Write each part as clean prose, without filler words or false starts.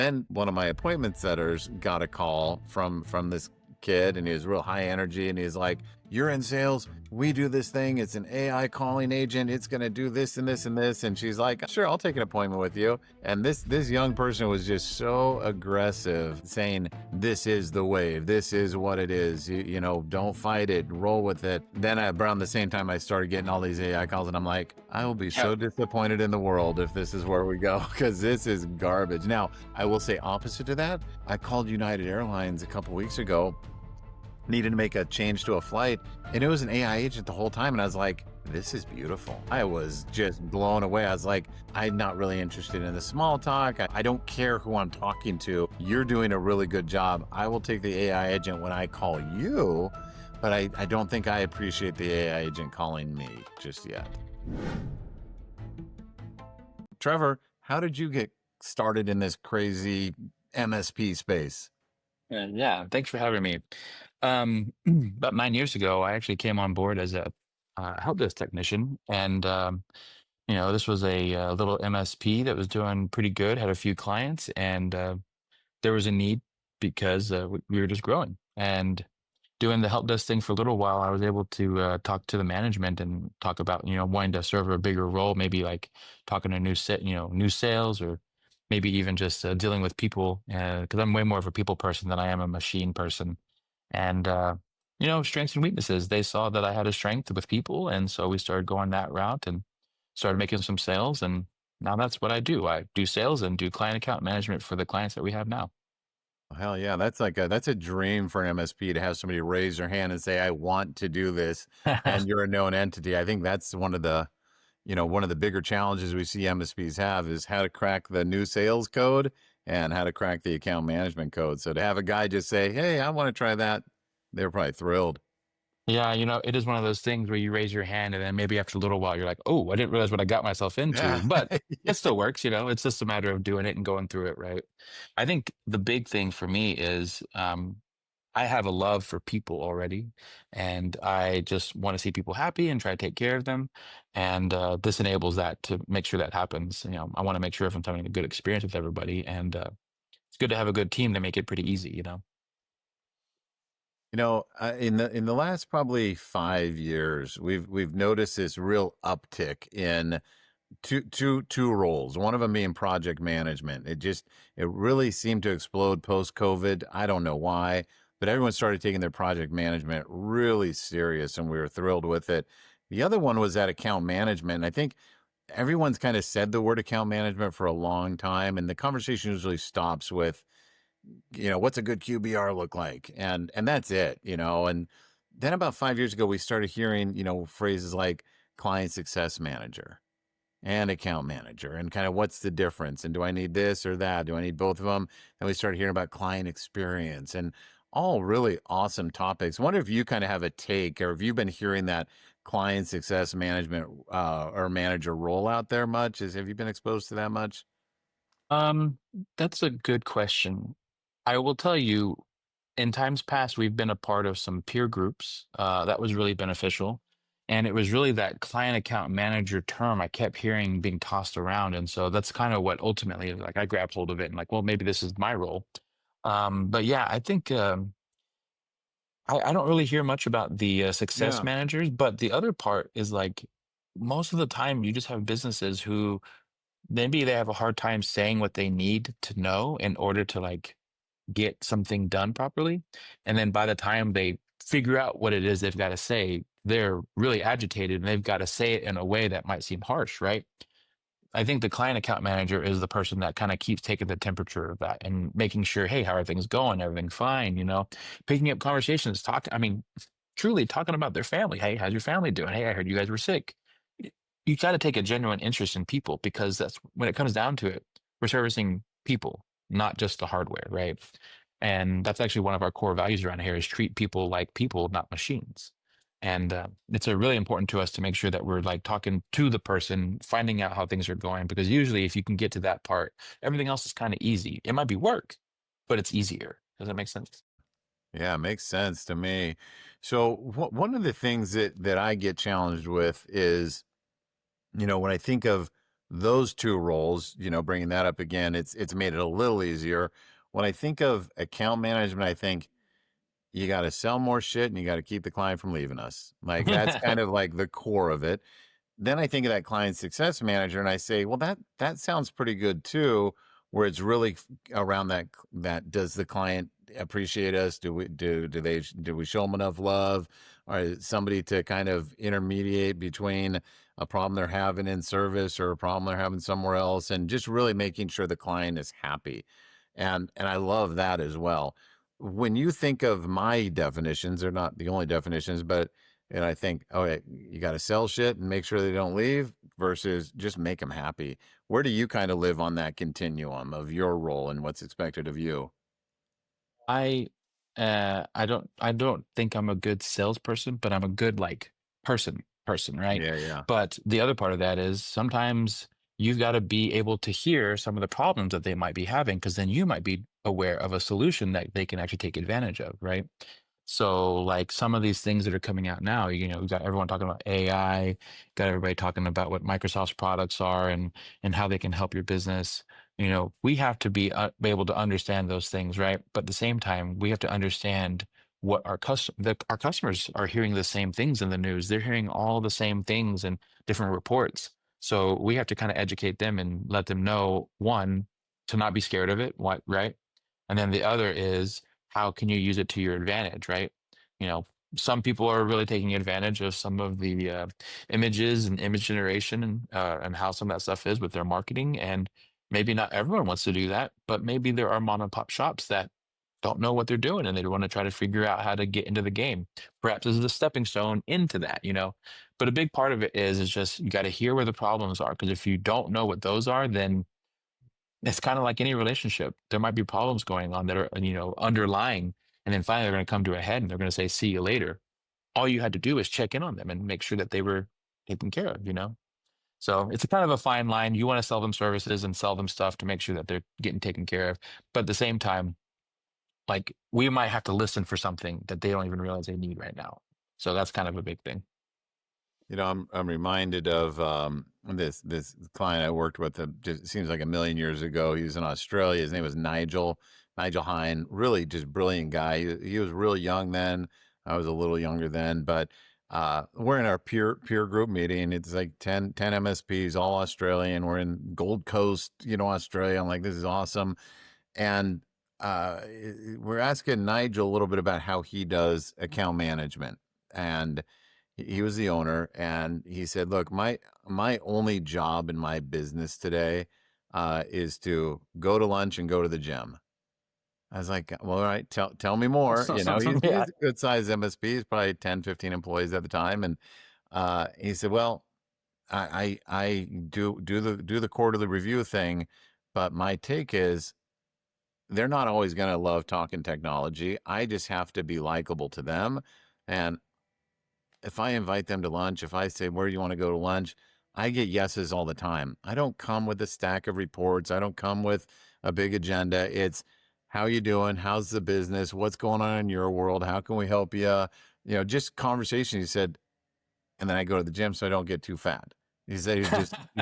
And one of my appointment setters got a call from this kid, and he was real high energy, and he's like, "You're in sales. We do this thing. It's an AI calling agent. It's going to do this and this and this." And she's like, "Sure, I'll take an appointment with you." And this young person was just so aggressive, saying, "This is the wave. This is what it is. Don't fight it. Roll with it." Then around the same time, I started getting all these AI calls, and I'm like, I will be so disappointed in the world if this is where we go, because this is garbage. Now, I will say opposite to that, I called United Airlines a couple weeks ago, needed to make a change to a flight, and it was an AI agent the whole time. And I was like, this is beautiful. I was just blown away. I was like, I'm not really interested in the small talk. I don't care who I'm talking to. You're doing a really good job. I will take the AI agent when I call you, but I don't think I appreciate the AI agent calling me just yet. Trever, how did you get started in this crazy MSP space? Yeah, thanks for having me. About 9 years ago, I actually came on board as a help desk technician, and this was a, little MSP that was doing pretty good, had a few clients, and there was a need because we were just growing. And doing the help desk thing for a little while, I was able to talk to the management and talk about wanting to serve a bigger role, maybe like talking to new sales, or maybe even just dealing with people, because I'm way more of a people person than I am a machine person. And strengths and weaknesses. They saw that I had a strength with people, and so we started going that route and started making some sales. And now that's what I do. I do sales and do client account management for the clients that we have now. Hell yeah, that's a dream for an MSP to have somebody raise their hand and say, "I want to do this," and you're a known entity. I think that's one of the bigger challenges we see MSPs have is how to crack the new sales code and how to crack the account management code. So to have a guy just say, "Hey, I want to try that," they're probably thrilled. Yeah, it is one of those things where you raise your hand and then maybe after a little while you're like, oh, I didn't realize what I got myself into. Yeah. But it still works, it's just a matter of doing it and going through it, right? I think the big thing for me is I have a love for people already, and I just want to see people happy and try to take care of them. And this enables that to make sure that happens. I want to make sure everyone's having a good experience with everybody, and it's good to have a good team to make it pretty easy. In the last probably 5 years, we've noticed this real uptick in two roles. One of them being project management. It really seemed to explode post COVID. I don't know why, but everyone started taking their project management really serious, and we were thrilled with it. The other one was that account management. And I think everyone's kind of said the word account management for a long time, and the conversation usually stops with, what's a good QBR look like? And that's it. And then about 5 years ago, we started hearing, phrases like client success manager and account manager, and kind of what's the difference, and do I need this or that, do I need both of them? And we started hearing about client experience, and all really awesome topics. I wonder if you kind of have a take, or have you been hearing that client success management or manager role out there much? Have you been exposed to that much? Um, that's a good question. I will tell you, in times past, we've been a part of some peer groups. That was really beneficial. And it was really that client account manager term I kept hearing being tossed around. And so that's kind of what ultimately, like, I grabbed hold of it and like, well, maybe this is my role. But yeah, I think I don't really hear much about the success Yeah. managers, but the other part is like most of the time you just have businesses who maybe they have a hard time saying what they need to know in order to like get something done properly. And then by the time they figure out what it is they've got to say, they're really agitated and they've got to say it in a way that might seem harsh, right? I think the client account manager is the person that kind of keeps taking the temperature of that and making sure, hey, how are things going? Everything fine, picking up conversations, I mean, truly talking about their family. Hey, how's your family doing? Hey, I heard you guys were sick. You got to take a genuine interest in people, because that's when it comes down to it, we're servicing people, not just the hardware, right? And that's actually one of our core values around here is treat people like people, not machines. And it's really important to us to make sure that we're like talking to the person, finding out how things are going, because usually if you can get to that part, everything else is kind of easy. It might be work, but it's easier. Does that make sense? Yeah, makes sense to me. So one of the things that I get challenged with is, when I think of those two roles, bringing that up again, it's made it a little easier. When I think of account management, I think you got to sell more shit and you got to keep the client from leaving us. Like that's kind of like the core of it. Then I think of that client success manager and I say, well, that sounds pretty good too, where it's really around that does the client appreciate us? Do we show them enough love? Or is somebody to kind of intermediate between a problem they're having in service or a problem they're having somewhere else, and just really making sure the client is happy. And I love that as well. When you think of my definitions, they're not the only definitions, but and I think, okay, you got to sell shit and make sure they don't leave versus just make them happy. Where do you kind of live on that continuum of your role and what's expected of you? I I don't think I'm a good salesperson, but I'm a good like person, right? Yeah, yeah. But the other part of that is sometimes you've got to be able to hear some of the problems that they might be having, because then you might be aware of a solution that they can actually take advantage of, right? So like some of these things that are coming out now, we've got everyone talking about AI, got everybody talking about what Microsoft's products are and how they can help your business. We have to be able to understand those things, right? But at the same time, we have to understand what our customers are hearing the same things in the news. They're hearing all the same things in different reports. So we have to kind of educate them and let them know, one, to not be scared of it, what, right? And then the other is how can you use it to your advantage, right? You know, some people are really taking advantage of some of the images and image generation and how some of that stuff is with their marketing. And maybe not everyone wants to do that, but maybe there are mom and pop shops that don't know what they're doing and they want to try to figure out how to get into the game. Perhaps this is a stepping stone into that. But a big part of it is just you got to hear where the problems are. Because if you don't know what those are, then it's kind of like any relationship. There might be problems going on that are, underlying, and then finally they're going to come to a head and they're going to say, "See you later." All you had to do is check in on them and make sure that they were taken care of. So it's a kind of a fine line. You want to sell them services and sell them stuff to make sure that they're getting taken care of. But at the same time, like we might have to listen for something that they don't even realize they need right now. So that's kind of a big thing. I'm reminded of this client I worked with. Just seems like a million years ago. He was in Australia. His name was Nigel Hine. Really, just brilliant guy. He was real young then. I was a little younger then, but we're in our peer group meeting. It's like 10 MSPs, all Australian. We're in Gold Coast, Australia. I'm like, this is awesome. And we're asking Nigel a little bit about how he does account management. And he was the owner, and he said, "Look, my only job in my business today is to go to lunch and go to the gym." I was like, "Well, all right, tell me more." Yeah. He's a good sized MSP. He's probably 10, 15 employees at the time, and he said, "Well, I do the quarterly review thing, but my take is they're not always going to love talking technology. I just have to be likable to them, and if I invite them to lunch, if I say, where do you want to go to lunch? I get yeses all the time. I don't come with a stack of reports. I don't come with a big agenda. It's how you doing? How's the business? What's going on in your world? How can we help you? Just conversation. He said, and then I go to the gym so I don't get too fat. He said you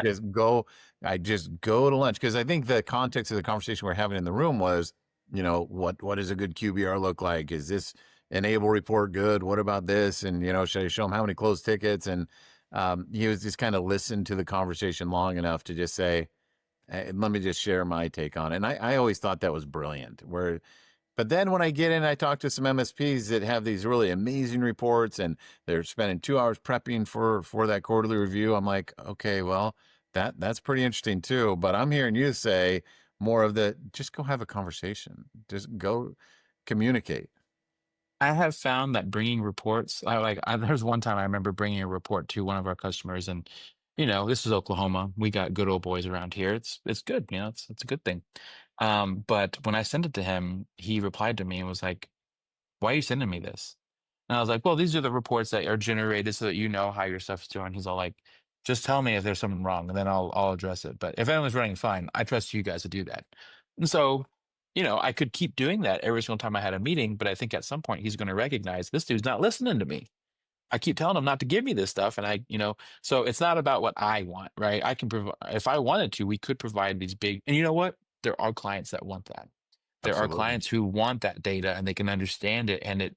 just go, I just go to lunch because I think the context of the conversation we're having in the room was, what does a good QBR look like? Is this enable report good? What about this? And should I show him how many closed tickets? And he was just kind of listened to the conversation long enough to just say, let me just share my take on it. And I always thought that was brilliant. But then when I get in, I talk to some MSPs that have these really amazing reports, and they're spending 2 hours prepping for that quarterly review. I'm like, okay, well, that's pretty interesting too. But I'm hearing you say more of the just go have a conversation, just go communicate. I have found that bringing reports, there's one time I remember bringing a report to one of our customers, and this is Oklahoma. We got good old boys around here. It's good, it's a good thing. But when I sent it to him, he replied to me and was like, "Why are you sending me this?" And I was like, "Well, these are the reports that are generated so that you know how your stuff's doing." He's all like, "Just tell me if there's something wrong, and then I'll address it. But if everyone's running fine, I trust you guys to do that." And so, I could keep doing that every single time I had a meeting, but I think at some point he's going to recognize this dude's not listening to me. I keep telling them not to give me this stuff. And so it's not about what I want, right? I can provide, if I wanted to, we could provide these big, and you know what? There are clients that want that. There are Absolutely. clients who want that data and they can understand it, and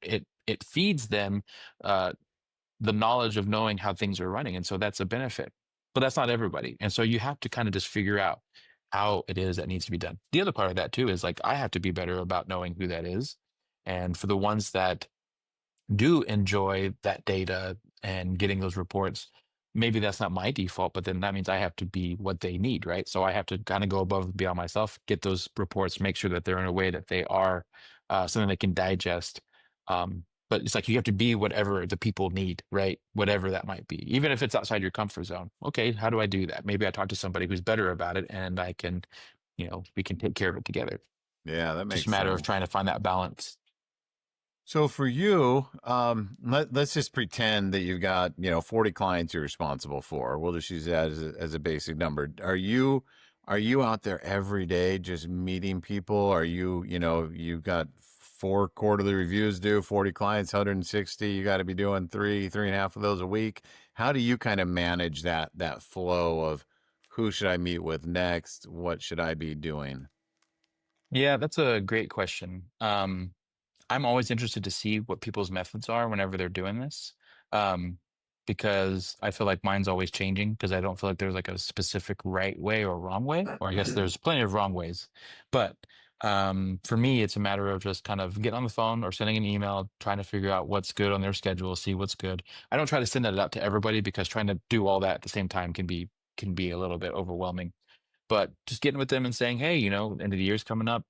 it feeds them uh, the knowledge of knowing how things are running. And so that's a benefit. But that's not everybody. And so you have to kind of just figure out how it is that needs to be done. The other part of that too is like I have to be better about knowing who that is. And for the ones that do enjoy that data and getting those reports, maybe that's not my default, but then that means I have to be what they need, right? So I have to kind of go above and beyond myself, get those reports, make sure that they're in a way that they are something they can digest. But it's like you have to be whatever the people need, right? Whatever that might be, even if it's outside your comfort zone. Okay, how do I do that? Maybe I talk to somebody who's better about it, and I can, we can take care of it together. Yeah, that Just a makes matter of sense. trying to find that balance. So for you, let's just pretend that you've got, 40 clients you're responsible for. We'll just use that as a basic number. Are you out there every day just meeting people? Are you, you've got four quarterly reviews due, 40 clients, 160. You got to be doing three and a half of those a week. How do you kind of manage that flow of who should I meet with next? What should I be doing? Yeah, that's a great question. I'm always interested to see what people's methods are whenever they're doing this. Um, because I feel like mine's always changing because I don't feel like there's like a specific right way or wrong way, or I guess there's plenty of wrong ways. But for me, it's a matter of just kind of getting on the phone or sending an email, trying to figure out what's good on their schedule, see what's good. I don't try to send that out to everybody because trying to do all that at the same time can be a little bit overwhelming, but just getting with them and saying, hey, end of the year's coming up.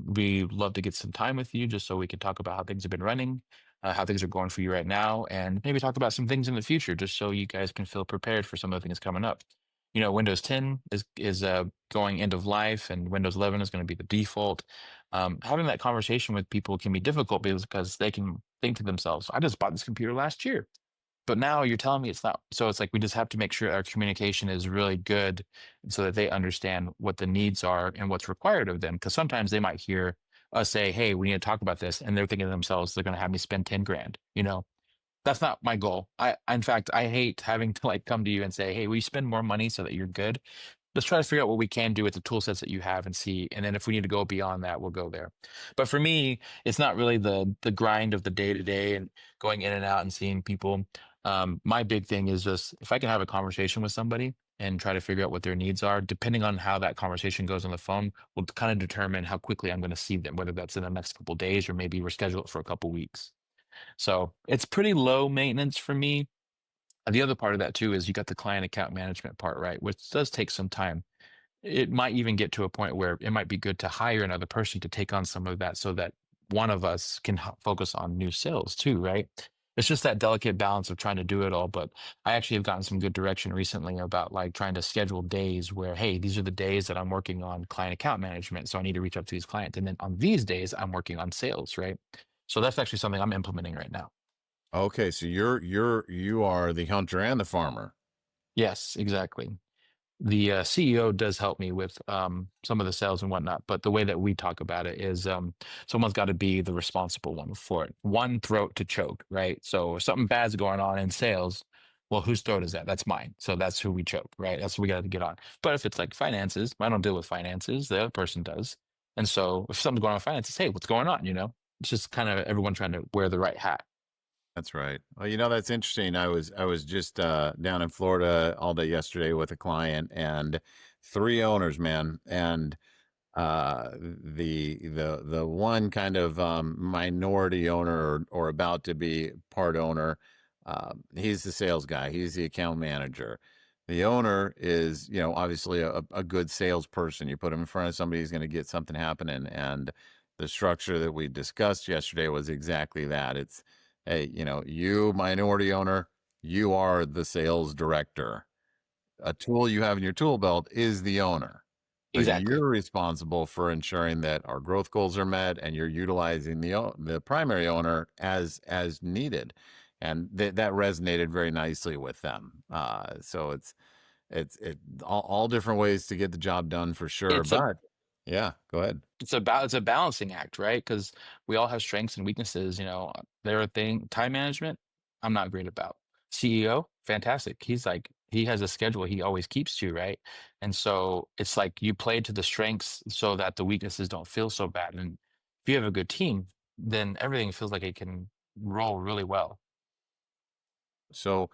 We love to get some time with you just so we can talk about how things have been running, how things are going for you right now, and maybe talk about some things in the future just so you guys can feel prepared for some of the things coming up. Windows 10 is going end of life, and Windows 11 is going to be the default. Having that conversation with people can be difficult because they can think to themselves, I just bought this computer last year. But now you're telling me it's not. So it's like we just have to make sure our communication is really good so that they understand what the needs are and what's required of them. Because sometimes they might hear us say, hey, we need to talk about this. And they're thinking to themselves, they're going to have me spend 10 grand. That's not my goal. In fact, I hate having to like come to you and say, hey, we spend more money so that you're good. Let's try to figure out what we can do with the tool sets that you have and see. And then if we need to go beyond that, we'll go there. But for me, it's not really the grind of the day to day and going in and out and seeing people. My big thing is just if I can have a conversation with somebody and try to figure out what their needs are, depending on how that conversation goes on the phone, will kind of determine how quickly I'm going to see them, whether that's in the next couple of days or maybe we're scheduled for a couple weeks. So it's pretty low maintenance for me. And the other part of that too is you got the client account management part, right? Which does take some time. It might even get to a point where it might be good to hire another person to take on some of that so that one of us can focus on new sales too, right? It's just that delicate balance of trying to do it all. But I actually have gotten some good direction recently about like trying to schedule days where, hey, these are the days that I'm working on client account management. So I need to reach out to these clients. And then on these days, I'm working on sales, right? So that's actually something I'm implementing right now. Okay, so you are the hunter and the farmer. Yes, exactly. The CEO does help me with some of the sales and whatnot, but the way that we talk about it is someone's got to be the responsible one for it. One throat to choke, right? So if something bad's going on in sales, well, whose throat is that? That's mine. So that's who we choke, right? That's what we got to get on. But if it's like finances, I don't deal with finances. The other person does. And so if something's going on with finances, hey, what's going on? It's just kind of everyone trying to wear the right hat. That's right. Well, that's interesting. I was just down in Florida all day yesterday with a client and three owners, man. And the one kind of minority owner or about to be part owner, he's the sales guy. He's the account manager. The owner is, obviously a good salesperson. You put him in front of somebody, he's going to get something happening. And the structure that we discussed yesterday was exactly that. It's, hey, you minority owner, you are the sales director. A tool you have in your tool belt is the owner, but Exactly. you're responsible for ensuring that our growth goals are met and you're utilizing the primary owner as needed. And that resonated very nicely with them. So it's all different ways to get the job done for sure. It's a But yeah, go ahead. it's a balancing act, right? Because we all have strengths and weaknesses. There are thing time management. I'm not great about. CEO, fantastic. He's like, he has a schedule he always keeps to, right? And so it's like you play to the strengths so that the weaknesses don't feel so bad. And if you have a good team, then everything feels like it can roll really well. So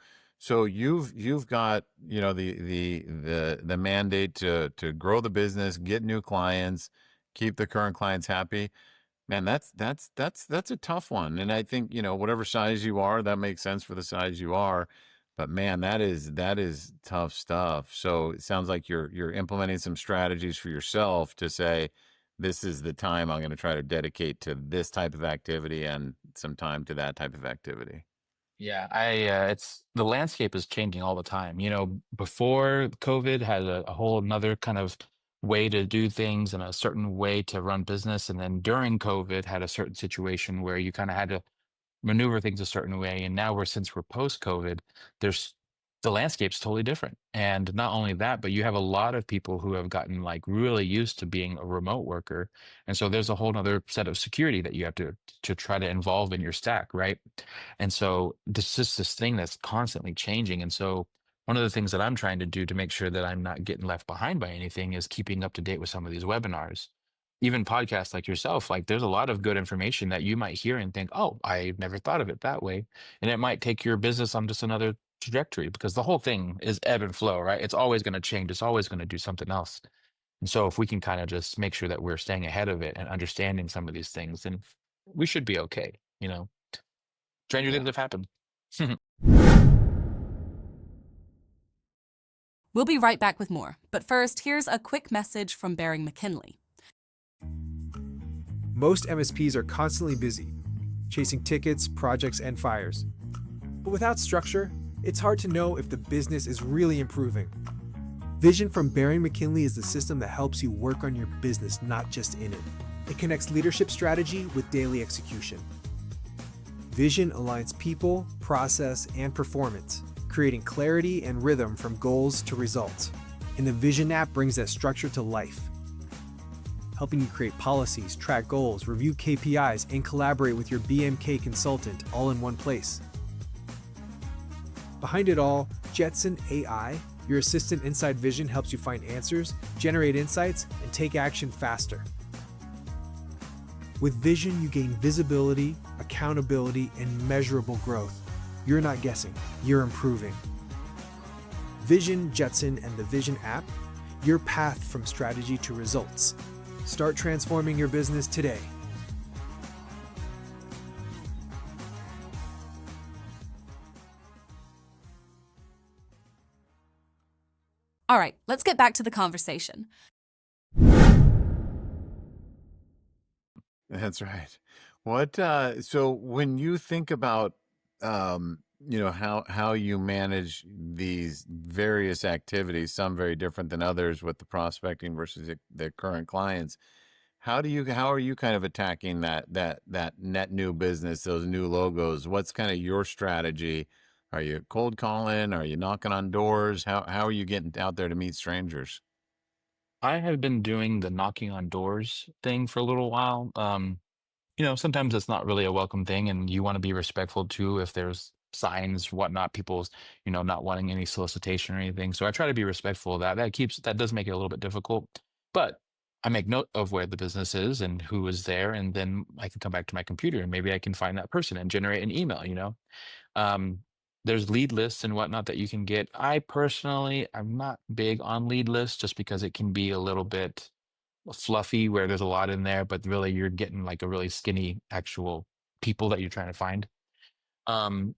you've got, the mandate to grow the business, get new clients, keep the current clients happy. Man, that's a tough one. And I think, whatever size you are, that makes sense for the size you are. But man, that is tough stuff. So it sounds like you're implementing some strategies for yourself to say, this is the time I'm going to try to dedicate to this type of activity and some time to that type of activity. Yeah, it's the landscape is changing all the time. You know, before COVID had a whole another kind of way to do things and a certain way to run business. And then during COVID had a certain situation where you kind of had to maneuver things a certain way. And now since we're post COVID, there's the landscape's totally different. And not only that, but you have a lot of people who have gotten like really used to being a remote worker. And so there's a whole other set of security that you have to try to involve in your stack, right? And so this is just this thing that's constantly changing. And so one of the things that I'm trying to do to make sure that I'm not getting left behind by anything is keeping up to date with some of these webinars. Even podcasts like yourself, like there's a lot of good information that you might hear and think, oh, I never thought of it that way. And it might take your business on just another trajectory because the whole thing is ebb and flow, right? It's always going to change. It's always going to do something else. And so if we can kind of just make sure that we're staying ahead of it and understanding some of these things, then we should be okay. You know, stranger Yeah. things have happened. We'll be right back with more, but first, here's a quick message from Bering McKinley. Most MSPs are constantly busy, chasing tickets, projects, and fires. But without structure, it's hard to know if the business is really improving. Vision from Bering McKinley is the system that helps you work on your business, not just in it. It connects leadership strategy with daily execution. Vision aligns people, process, and performance, creating clarity and rhythm from goals to results. And the Vision app brings that structure to life, helping you create policies, track goals, review KPIs, and collaborate with your BMK consultant all in one place. Behind it all, Jetson AI, your assistant inside Vision, helps you find answers, generate insights, and take action faster. With Vision, you gain visibility, accountability, and measurable growth. You're not guessing, you're improving. Vision, Jetson, and the Vision app, your path from strategy to results. Start transforming your business today. All right, let's get back to the conversation. That's right. So when you think about, how you manage these various activities, some very different than others with the prospecting versus the current clients, how are you kind of attacking that net new business, those new logos? What's kind of your strategy? Are you cold calling? Are you knocking on doors? How are you getting out there to meet strangers? I have been doing the knocking on doors thing for a little while. You know, sometimes it's not really a welcome thing, and you want to be respectful too if there's signs, whatnot, people's, not wanting any solicitation or anything. So I try to be respectful of that. That does make it a little bit difficult, but I make note of where the business is and who is there, and then I can come back to my computer and maybe I can find that person and generate an email. Um, there's lead lists and whatnot that you can get. I personally, I'm not big on lead lists just because it can be a little bit fluffy where there's a lot in there, but really you're getting like a really skinny actual people that you're trying to find. And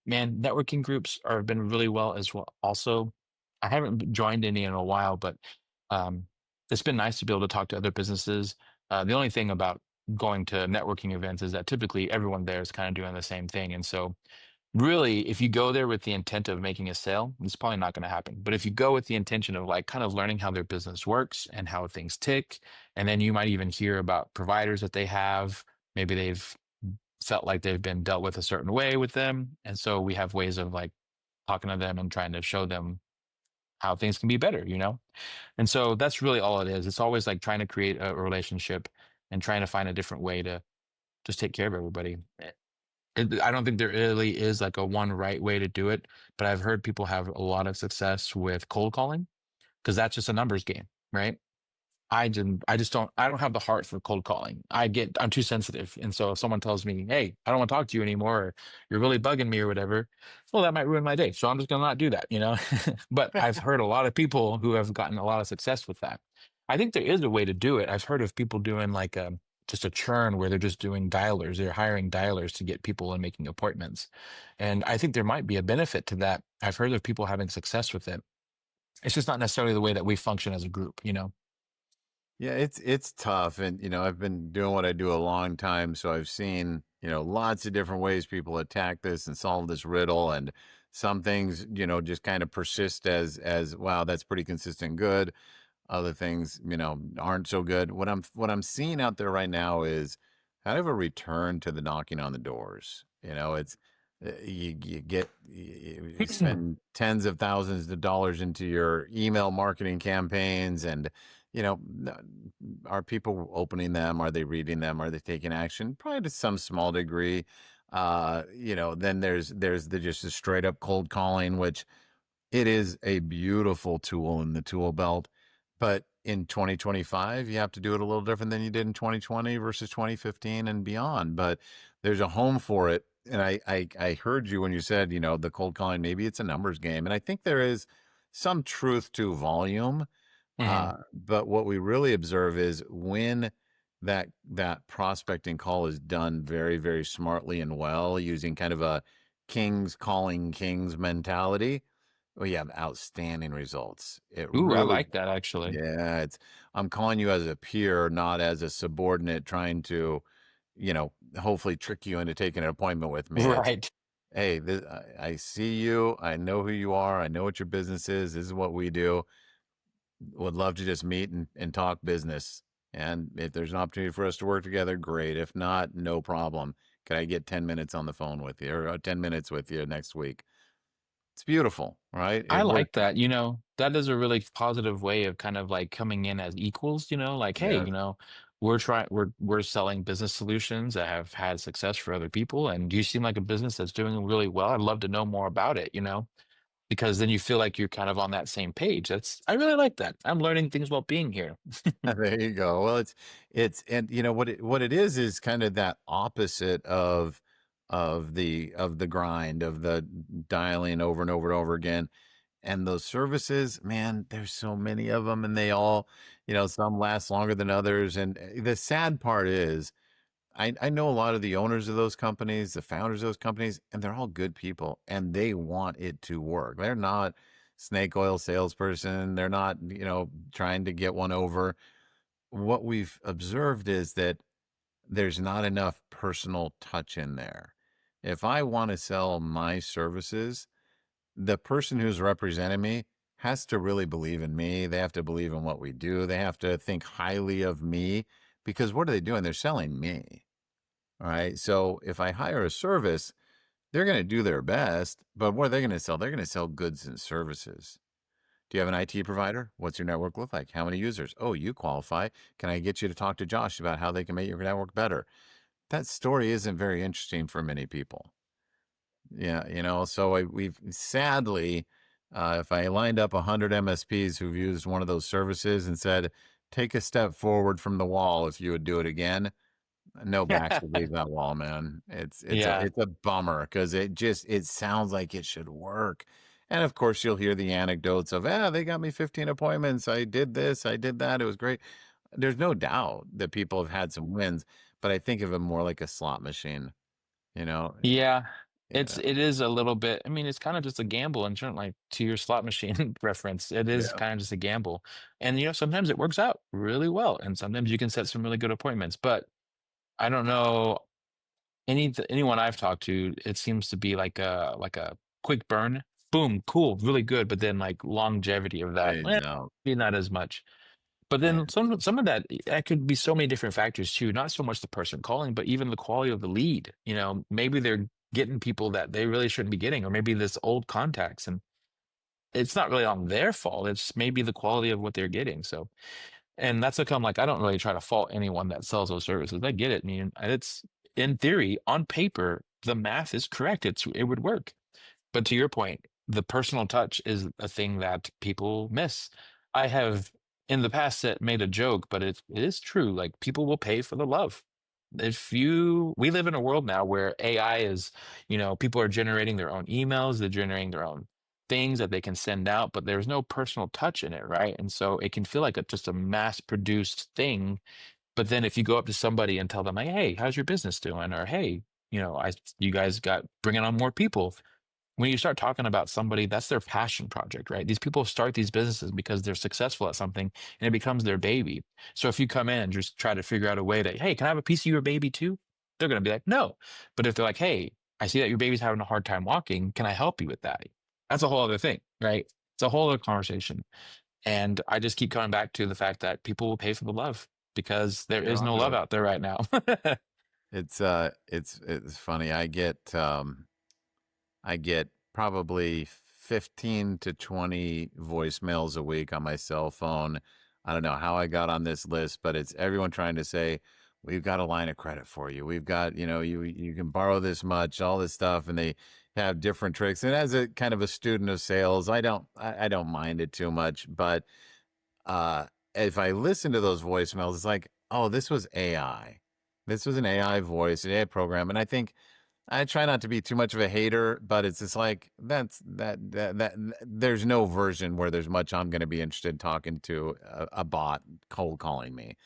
Man, networking groups are have been really well as well. Also, I haven't joined any in a while, but um, it's been nice to be able to talk to other businesses. The only thing about going to networking events is that typically everyone there is kind of doing the same thing, and so really, if you go there with the intent of making a sale, it's probably not going to happen. But if you go with the intention of like kind of learning how their business works and how things tick, and then you might even hear about providers that they have, maybe they've felt like they've been dealt with a certain way with them. And so we have ways of like talking to them and trying to show them how things can be better. And so that's really all it is. It's always like trying to create a relationship and trying to find a different way to just take care of everybody. I don't think there really is like a one right way to do it, but I've heard people have a lot of success with cold calling because that's just a numbers game, right? I don't have the heart for cold calling. I'm too sensitive. And so if someone tells me, hey, I don't want to talk to you anymore, or you're really bugging me or whatever, well, that might ruin my day. So I'm just going to not do that, you know? But I've heard a lot of people who have gotten a lot of success with that. I think there is a way to do it. I've heard of people doing like just a churn where they're just doing dialers. They're hiring dialers to get people and making appointments. And I think there might be a benefit to that. I've heard of people having success with it. It's just not necessarily the way that we function as a group, you know? Yeah, it's tough, and I've been doing what I do a long time, so I've seen lots of different ways people attack this and solve this riddle, and some things just kind of persist as wow, that's pretty consistent good. Other things aren't so good. What I'm seeing out there right now is kind of a return to the knocking on the doors. It's you spend tens of thousands of dollars into your email marketing campaigns, and you know are people opening them? Are they reading them? Are they taking action? Probably to some small degree. Then there's the just a straight up cold calling, which it is a beautiful tool in the tool belt, but in 2025, you have to do it a little different than you did in 2020 versus 2015 and beyond. But there's a home for it. And I heard you when you said, the cold calling, maybe it's a numbers game. And I think there is some truth to volume. Mhm. But what we really observe is when that prospecting call is done very, very smartly and well, using kind of a kings calling kings mentality, we have outstanding results. It Ooh, I really, like that actually. yeah, I'm calling you as a peer, not as a subordinate trying to, hopefully trick you into taking an appointment with me. It's, Right. hey, I see you. I know who you are. I know what your business is. This is what we do. Would love to just meet and talk business. And if there's an opportunity for us to work together, great. If not, no problem. Can I get 10 minutes on the phone with you, or 10 minutes with you next week? It's beautiful, right? I It like works. that. That is a really positive way of kind of like coming in as equals, like, hey, Yes. we're selling business solutions that have had success for other people. And you seem like a business that's doing really well. I'd love to know more about it, because then you feel like you're kind of on that same page. I really like that. I'm learning things while being here. There you go. Well, it's and what it is kind of that opposite of the grind of the dialing over and over and over again. And those services, man, there's so many of them, and they all, some last longer than others. And the sad part is, I know a lot of the owners of those companies, the founders of those companies, and they're all good people, and they want it to work. They're not snake oil salesperson. They're not, trying to get one over. What we've observed is that there's not enough personal touch in there. If I want to sell my services, the person who's representing me has to really believe in me. They have to believe in what we do. They have to think highly of me, because what are they doing? They're selling me. All right. So if I hire a service, they're going to do their best, but what are they going to sell? They're going to sell goods and services. Do you have an IT provider? What's your network look like? How many users? Oh, you qualify. Can I get you to talk to Josh about how they can make your network better? That story isn't very interesting for many people. Yeah, so we've sadly, if I lined up 100 MSPs who've used one of those services and said, take a step forward from the wall if you would do it again, no backs would leave that wall, man. Yeah. It's a bummer, because it sounds like it should work. And of course, you'll hear the anecdotes of, they got me 15 appointments. I did this, I did that. It was great. There's no doubt that people have had some wins, but I think of it more like a slot machine, you know? Yeah, Yeah. it is a little bit. I mean, it's kind of just a gamble in terms like to your slot machine reference. It is Yeah. kind of just a gamble. And sometimes it works out really well, and sometimes you can set some really good appointments. But I don't know anyone I've talked to, it seems to be like a quick burn. Boom, cool, really good, but then like longevity of that, I know. maybe not as much. But Yeah. then some of that could be so many different factors too, not so much the person calling, but even the quality of the lead. Maybe they're getting people that they really shouldn't be getting, or maybe this old contacts, and it's not really on their fault. It's maybe the quality of what they're getting. So, and that's become like, I don't really try to fault anyone that sells those services. I get it. I mean, it's in theory, on paper, the math is correct. It would work. But to your point, the personal touch is a thing that people miss. I have in the past made a joke, but it is true. Like people will pay for the love. We live in a world now where AI is, people are generating their own emails, they're generating their own things that they can send out, but there's no personal touch in it, right? And so it can feel like just a mass produced thing. But then if you go up to somebody and tell them, like, hey, how's your business doing? Or hey, you guys got bringing on more people, when you start talking about somebody, that's their passion project, right? These people start these businesses because they're successful at something and it becomes their baby. So if you come in and just try to figure out a way to, hey, can I have a piece of your baby too? They're going to be like, no. But if they're like, hey, I see that your baby's having a hard time walking. Can I help you with that? That's a whole other thing, right? It's a whole other conversation. And I just keep coming back to the fact that people will pay for the love because there You're is no onto love it. out there right now. It's funny. I get probably 15 to 20 voicemails a week on my cell phone. I don't know how I got on this list, but it's everyone trying to say, we've got a line of credit for you. We've got, you can borrow this much, all this stuff. And they have different tricks. And as a kind of a student of sales, I don't mind it too much. But if I listen to those voicemails, it's like, oh, this was AI. This was an AI voice, an AI program. And I try not to be too much of a hater, but it's just like there's no version where there's much I'm going to be interested in talking to a bot cold calling me.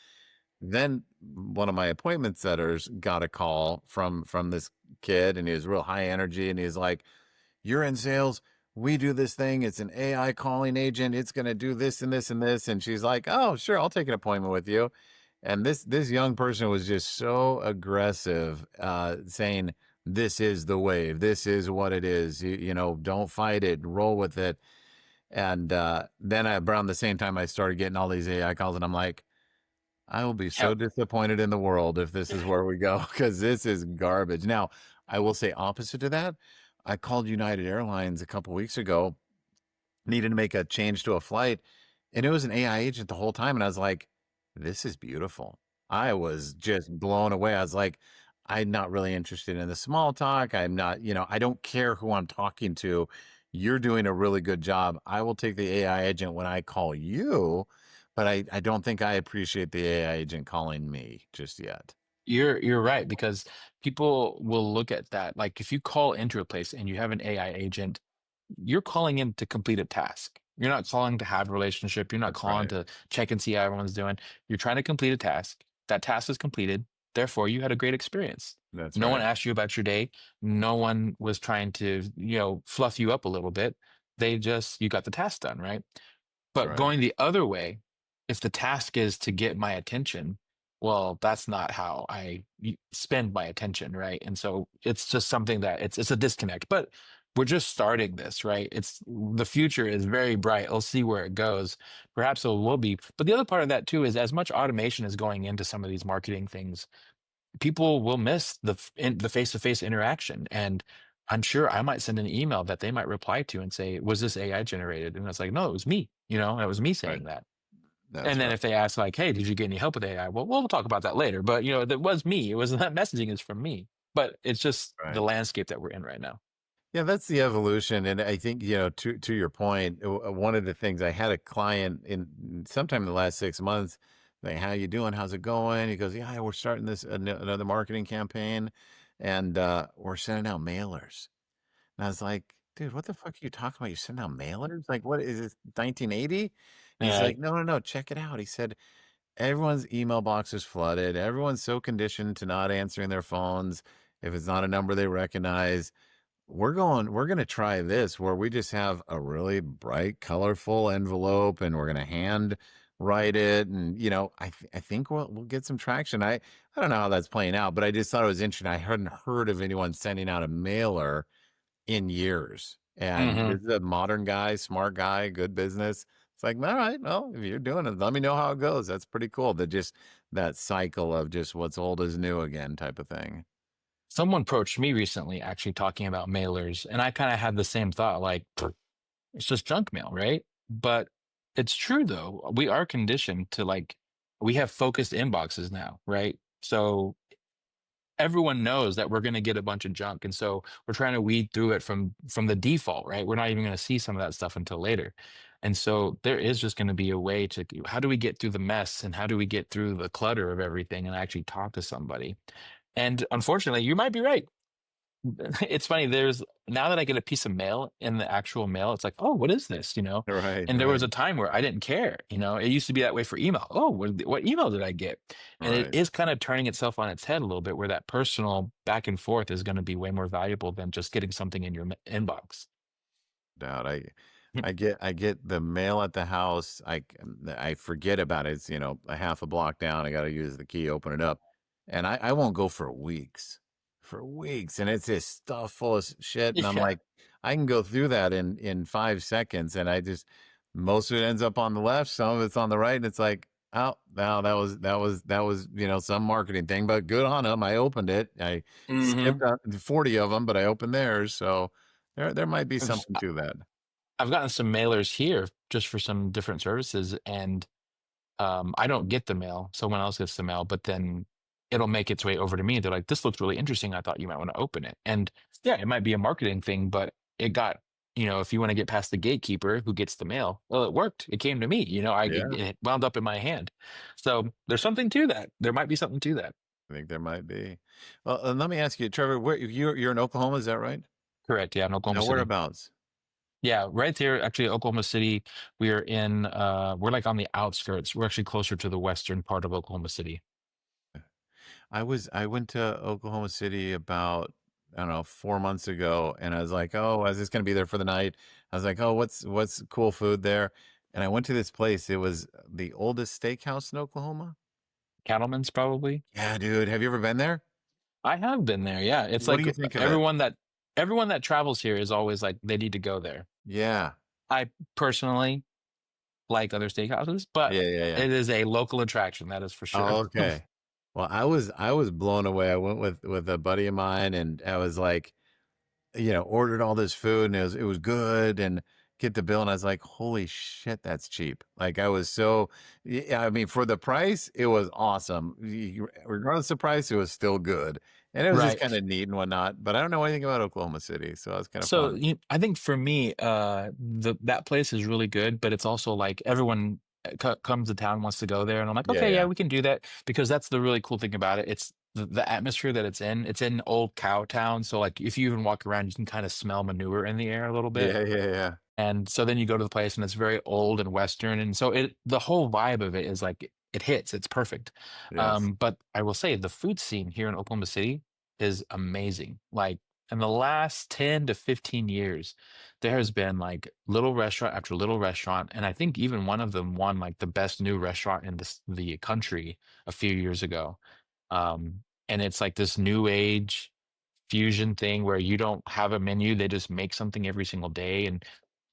Then one of my appointment setters got a call from this kid, and he was real high energy, and he's like, "You're in sales. We do this thing. It's an AI calling agent. It's going to do this and this and this." And she's like, "Oh, sure, I'll take an appointment with you." And this young person was just so aggressive, saying, "This is the wave. This is what it is. Don't fight it. Roll with it." And then around the same time, I started getting all these AI calls, and I'm like, I will be so Yep. disappointed in the world if this is where we go, because this is garbage. Now, I will say opposite to that. I called United Airlines a couple weeks ago, needed to make a change to a flight, and it was an AI agent the whole time. And I was like, this is beautiful. I was just blown away. I was like, I'm not really interested in the small talk. I'm not, I don't care who I'm talking to. You're doing a really good job. I will take the AI agent when I call you, but I don't think I appreciate the AI agent calling me just yet. You're right, because people will look at that. Like if you call into a place and you have an AI agent, you're calling in to complete a task. You're not calling to have a relationship. You're not That's calling right. to check and see how everyone's doing. You're trying to complete a task. That task is completed. Therefore, you had a great experience. That's No one right. asked you about your day. No one was trying to, fluff you up a little bit. You got the task done, right? That's But right. going the other way, if the task is to get my attention, well, that's not how spend my attention, right? And so it's just something that it's a disconnect. But we're just starting this, right? It's the future is very bright. Let's see where it goes. Perhaps it will be. But the other part of that too is as much automation is going into some of these marketing things, people will miss the face-to-face interaction. And I'm sure I might send an email that they might reply to and say, was this AI generated? And it's like, no, it was me, it was me Right. saying that. And That's then right. if they ask like, hey, did you get any help with AI? Well, we'll talk about that later. But that was me. It was that messaging is from me. But it's just the Right. landscape that we're in right now. Yeah, that's the evolution. And I think, to your point, one of the things I had a client in sometime in the last 6 months, like, how you doing? How's it going? He goes, yeah, we're starting this another marketing campaign, and we're sending out mailers. And I was like, dude, what the fuck are you talking about? You sending out mailers? Like, what is this, 1980? He's Right. like, no, no, no, check it out. He said, everyone's email box is flooded. Everyone's so conditioned to not answering their phones if it's not a number they recognize. We're going to try this where we just have a really bright, colorful envelope, and we're going to hand write it. And, I think we'll get some traction. I don't know how that's playing out, but I just thought it was interesting. I hadn't heard of anyone sending out a mailer in years. And Hmm. this is a modern guy, smart guy, good business. It's like, all right, well, if you're doing it, let me know how it goes. That's pretty cool. That cycle of just what's old is new again type of thing. Someone approached me recently actually talking about mailers, and I kind of had the same thought, like, it's just junk mail, right? But it's true though. We are conditioned to we have focused inboxes now, right? So everyone knows that we're going to get a bunch of junk, and so we're trying to weed through it from the default, right? We're not even going to see some of that stuff until later. And so there is just going to be a way to, how do we get through the mess and how do we get through the clutter of everything and actually talk to somebody? And unfortunately, you might be right. It's funny, there's now that I get a piece of mail in the actual mail, it's like, oh, what is this? Right, And there was right, a time where I didn't care. It used to be that way for email. Oh, what email did I get? And it right. is kind of turning itself on its head a little bit, where that personal back and forth is going to be way more valuable than just getting something in your inbox. Doubt. I get the mail at the house. I forget about it. It's, a half a block down. I got to use the key, open it up, and I won't go for weeks, and it's this stuff full of shit. And I'm Yeah. like, I can go through that in 5 seconds, and most of it ends up on the left, some of it's on the right, and it's like, oh, no, that was some marketing thing, but good on them. I opened it. I hmm skipped 40 of them, but I opened theirs, so there might be something to that. I've gotten some mailers here just for some different services, and I don't get the mail. Someone else gets the mail, but then it'll make its way over to me. They're like, "This looks really interesting. I thought you might want to open it." And yeah, it might be a marketing thing, but it got, if you want to get past the gatekeeper who gets the mail, well, it worked. It came to me. Yeah, It wound up in my hand. So there's something to that. There might be something to that. I think there might be. Well, let me ask you, Trevor, where you're in Oklahoma, is that right? Correct. Yeah, in Oklahoma Now, City. whereabouts? Yeah, right there, actually, Oklahoma City. We're like on the outskirts. We're actually closer to the western part of Oklahoma City. I went to Oklahoma City about, I don't know, 4 months ago, and I was like, oh, I was just gonna be there for the night. I was like, oh, what's cool food there? And I went to this place. It was the oldest steakhouse in Oklahoma. Cattlemen's probably. Yeah, dude. Have you ever been there? I have been there. Yeah. It's What do like you think of it? everyone that travels here is always like they need to go there. Yeah. I personally like other steakhouses, but Yeah, yeah, yeah. it is a local attraction, that is for sure. Oh, okay. Well, I was blown away. I went with a buddy of mine, and I was like, ordered all this food, and it was good, and get the bill, and I was like, holy shit, that's cheap. Like, I was so, yeah, I mean, for the price, it was awesome. Regardless of price, it was still good, and it was just Right. kind of neat and whatnot. But I don't know anything about Oklahoma City, so it was kind of So fun. I think for me, that place is really good, but it's also like everyone comes to town wants to go there, and I'm like, Yeah, okay, yeah, yeah, we can do that because that's the really cool thing about it. It's the atmosphere that it's in. It's in Old Cow Town, so like if you even walk around, you can kind of smell manure in the air a little bit. yeah, yeah, yeah. And so then you go to the place and it's very old and Western. And so the whole vibe of it is like it hits, it's perfect. Yes. But I will say the food scene here in Oklahoma City is amazing. Like in the last 10 to 15 years, there has been like little restaurant after little restaurant. And I think even one of them won like the best new restaurant in the country a few years ago. And it's like this new age fusion thing where you don't have a menu, they just make something every single day. And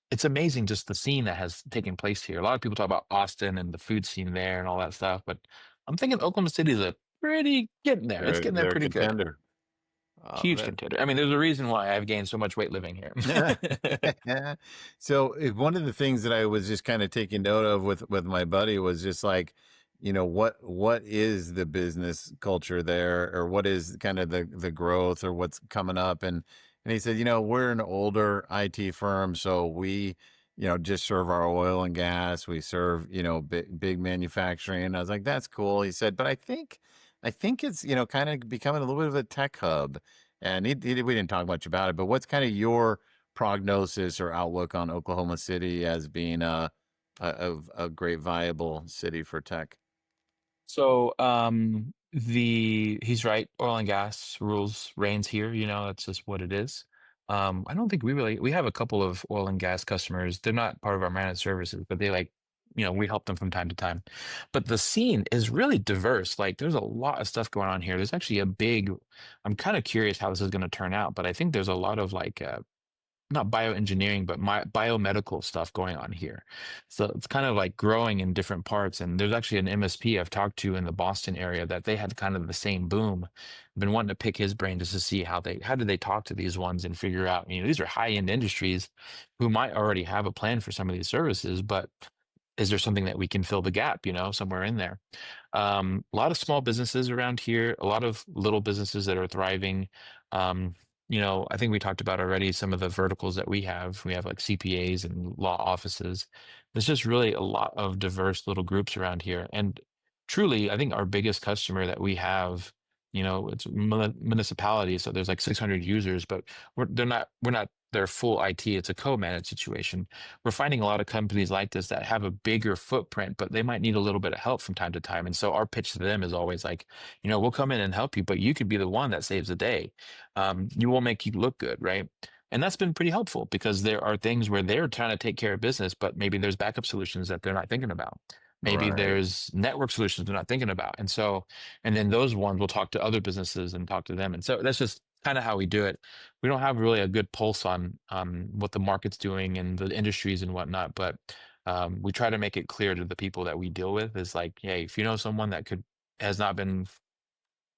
it's amazing just the scene that has taken place here. A lot of people talk about Austin and the food scene there and all that stuff, but I'm thinking Oklahoma City is a pretty getting there. It's getting there They're a pretty good. contender. Huge That contender. I mean, there's a reason why I've gained so much weight living here. So one of the things that I was just kind of taking note of with my buddy was just like, what is the business culture there, or what is kind of the growth, or what's coming up, and he said, we're an older IT firm, so we just serve our oil and gas. We serve big manufacturing. I was like, that's cool. He said, but I think it's kind of becoming a little bit of a tech hub. And we didn't talk much about it, but what's kind of your prognosis or outlook on Oklahoma City as being a great viable city for tech? So, he's right. Oil and gas rules reigns here. That's just what it is. I don't think we have a couple of oil and gas customers. They're not part of our managed services, but they like, we help them from time to time. But the scene is really diverse. Like, there's a lot of stuff going on here. There's actually I'm kind of curious how this is going to turn out, but I think there's a lot of like, not bioengineering, but biomedical stuff going on here. So it's kind of like growing in different parts. And there's actually an MSP I've talked to in the Boston area that they had kind of the same boom. I've been wanting to pick his brain just to see how did they talk to these ones and figure out, these are high-end industries who might already have a plan for some of these services, but is there something that we can fill the gap, somewhere in there? A lot of small businesses around here, a lot of little businesses that are thriving. Um, I think we talked about already some of the verticals that we have. We have like CPAs and law offices. There's just really a lot of diverse little groups around here. And truly, I think our biggest customer that we have, it's municipalities. So there's like 600 users, but we're not their full IT. It's a co-managed situation. We're finding a lot of companies like this that have a bigger footprint, but they might need a little bit of help from time to time. And so our pitch to them is always like, we'll come in and help you, but you could be the one that saves the day. You will make you look good, right? And that's been pretty helpful because there are things where they're trying to take care of business, but maybe there's backup solutions that they're not thinking about. Maybe Right. there's network solutions they're not thinking about. And then those ones will talk to other businesses and talk to them. And so that's just kind of how we do it. We don't have really a good pulse on what the market's doing and the industries and whatnot, but we try to make it clear to the people that we deal with is like, hey, if you know someone that has not been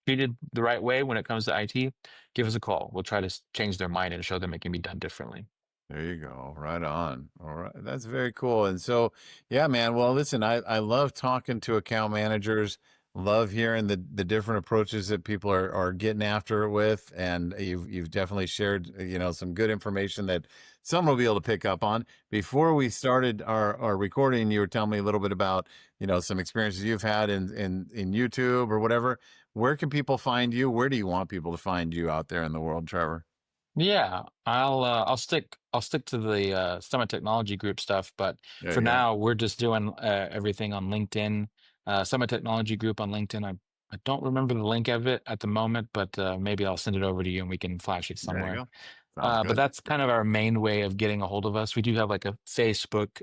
treated the right way when it comes to IT, give us a call. We'll try to change their mind and show them it can be done differently. There you go. Right on. All right. That's very cool. And so, yeah, man. Well, listen, I love talking to account managers, love hearing the different approaches that people are getting after it with. And you've definitely shared, some good information that someone will be able to pick up on. Before we started our recording, you were telling me a little bit about, some experiences you've had in YouTube or whatever. Where can people find you? Where do you want people to find you out there in the world, Trevor? Yeah, I'll stick to the Summit Technology Group stuff, but There for you go. now we're just doing everything on LinkedIn. Summit Technology Group on LinkedIn. I don't remember the link of it at the moment, but maybe I'll send it over to you and we can flash it There you somewhere. go. Sounds But good. that's kind of our main way of getting a hold of us. We do have like a Facebook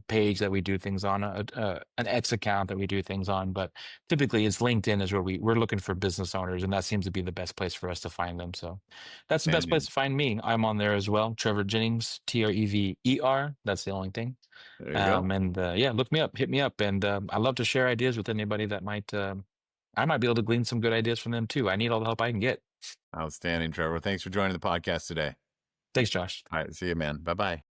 page that we do things on, an X account that we do things on, but typically it's LinkedIn is where we're looking for business owners, and that seems to be the best place for us to find them. So that's the best place And to find me. I'm on there as well, Trever Jennings, Trever. That's the only thing. there you go. And yeah, look me up, hit me up, and I love to share ideas with anybody that I might be able to glean some good ideas from them too. I need all the help I can get. Outstanding, Trevor. Thanks for joining the podcast today. Thanks, Josh. All right. See you, man. Bye bye.